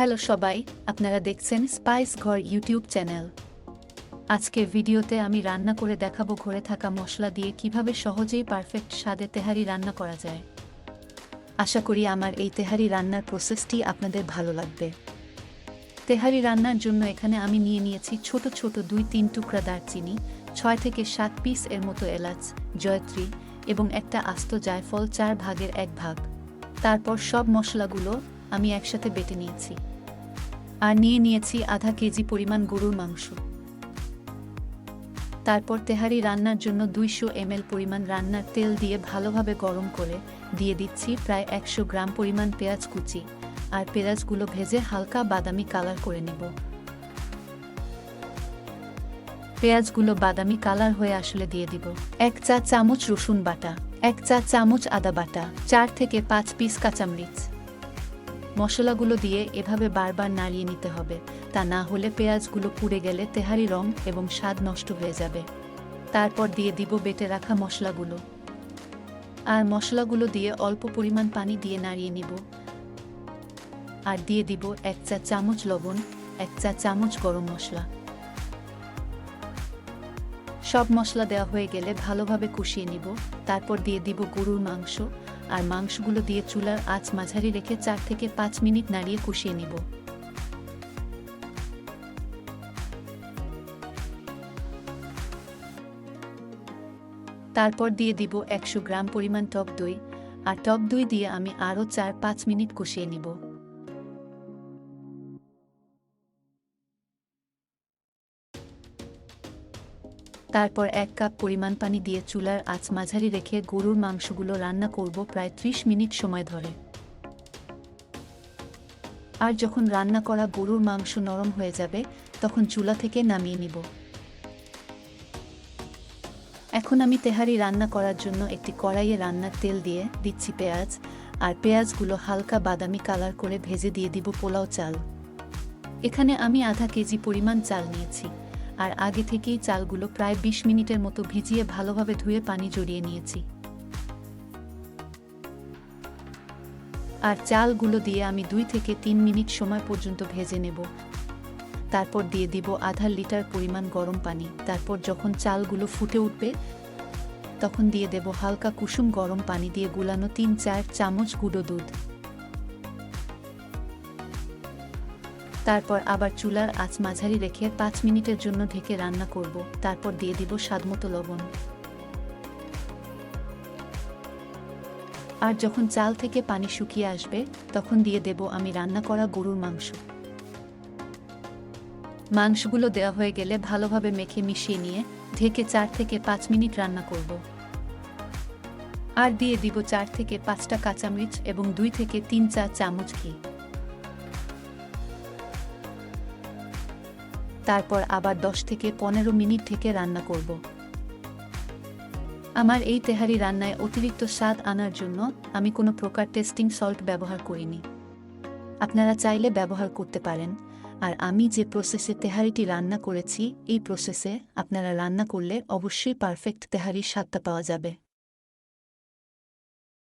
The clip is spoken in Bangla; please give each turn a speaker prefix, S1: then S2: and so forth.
S1: হ্যালো সবাই, আপনারা দেখছেন স্পাইস ঘর ইউটিউব চ্যানেল। আজকের ভিডিওতে আমি রান্না করে দেখাবো ঘরে থাকা মশলা দিয়ে কিভাবে সহজেই পারফেক্ট স্বাদে তেহারি রান্না করা যায়। আশা করি আমার এই তেহারি রান্নার প্রসেসটি আপনাদের ভালো লাগবে। তেহারি রান্নার জন্য এখানে আমি নিয়েছি ছোট ছোট 2-3 টুকরা দারচিনি, 6 থেকে 7 পিস এর মতো এলাচ, জয়ত্রী এবং একটা আস্ত জায়ফল 4 ভাগের 1 ভাগ। তারপর সব মশলাগুলো আমি একসাথে বেটে নিয়েছি। আর নিয়েছি আধা কেজি পরিমাণ গরুর মাংস। তারপর তেহারি রান্নার জন্য 200 ml পরিমাণ রান্নার তেল দিয়ে ভালোভাবে গরম করে দিয়ে দিচ্ছি প্রায় 100 গ্রাম পরিমাণ পেঁয়াজ কুচি। আর পেঁয়াজগুলো ভেজে হালকা বাদামি কালার করে নেব। পেঁয়াজগুলো বাদামি কালার হয়ে আসলে দিয়ে দিব 1 চা চামচ রসুন বাটা, 1 চা চামচ আদা বাটা, 4 থেকে 5 পিস কাঁচামরিচ। মশলাগুলো দিয়ে এভাবে বারবার নাড়িয়ে নিতে হবে, তা না হলে পেঁয়াজগুলো পুড়ে গেলে তেহারি রং এবং স্বাদ নষ্ট হয়ে যাবে। তারপর দিয়ে দিব বেটে রাখা মশলাগুলো। আর মশলাগুলো দিয়ে অল্প পরিমাণ পানি দিয়ে নাড়িয়ে নিব। আর দিয়ে দিব 1 চা চামচ লবণ, 1 চা চামচ গরম মশলা। সব মশলা দেওয়া হয়ে গেলে ভালোভাবে কষিয়ে নিব। তারপর দিয়ে দিব গরুর মাংস। আর মাংসগুলো দিয়ে চুলার আঁচ মাঝারি রেখে 4 থেকে 5 মিনিট নাড়িয়ে কষিয়ে নিব। তারপর দিয়ে দিব 100 গ্রাম পরিমাণ টক দই। আর টক দই দিয়ে আমি আরও 4-5 মিনিট কষিয়ে নিব। তারপর 1 কাপ পরিমাণ পানি দিয়ে চুলার আঁচ মাঝারি রেখে গরুর মাংসগুলো রান্না করব প্রায় 30 মিনিট সময় ধরে। আর যখন রান্না করা গরুর মাংস নরম হয়ে যাবে তখন চুলা থেকে নামিয়ে নিব। এখন আমি তেহারি রান্না করার জন্য একটি কড়াইয়ে রান্নার তেল দিয়ে দিচ্ছি পেঁয়াজ। আর পেঁয়াজগুলো হালকা বাদামি কালার করে ভেজে দিয়ে দিব পোলাও চাল। এখানে আমি আধা কেজি পরিমাণ চাল নিয়েছি। আর আগে থেকেই চালগুলো প্রায় 20 মিনিটের মতো ভিজিয়ে ভালোভাবে ধুয়ে পানি জড়িয়ে নিয়েছি। আর চালগুলো দিয়ে আমি 2 থেকে 3 মিনিট সময় পর্যন্ত ভেজে নেব। তারপর দিয়ে দিব আধা লিটার পরিমাণ গরম পানি। তারপর যখন চালগুলো ফুটে উঠবে তখন দিয়ে দেব হালকা কুসুম গরম পানি দিয়ে গুলানো 3-4 চামচ গুঁড়ো দুধ। তারপর আবার চুলার আঁচ মাঝারি রেখে 5 মিনিটের জন্য ঢেকে রান্না করব। তারপর দিয়ে দিব স্বাদমতো লবণ। আর যখন চাল থেকে পানি শুকিয়ে আসবে তখন দিয়ে দেব আমি রান্না করা গরুর মাংস। মাংসগুলো দেওয়া হয়ে গেলে ভালোভাবে মেখে মিশিয়ে নিয়ে ঢেকে 4 থেকে 5 মিনিট রান্না করব। আর দিয়ে দিব 4 থেকে 5টা কাঁচামরিচ এবং 2 থেকে 3 চা চামচ ঘি। তারপর আবার 10 থেকে 15 মিনিট থেকে রান্না করব। আমার এই তেহারি রান্নায় অতিরিক্ত স্বাদ আনার জন্য আমি কোনো প্রকার টেস্টিং সল্ট ব্যবহার করিনি। আপনারা চাইলে ব্যবহার করতে পারেন। আর আমি যে প্রসেসে তেহারিটি রান্না করেছি এই প্রসেসে আপনারা রান্না করলে অবশ্যই পারফেক্ট তেহারির স্বাদটা পাওয়া যাবে।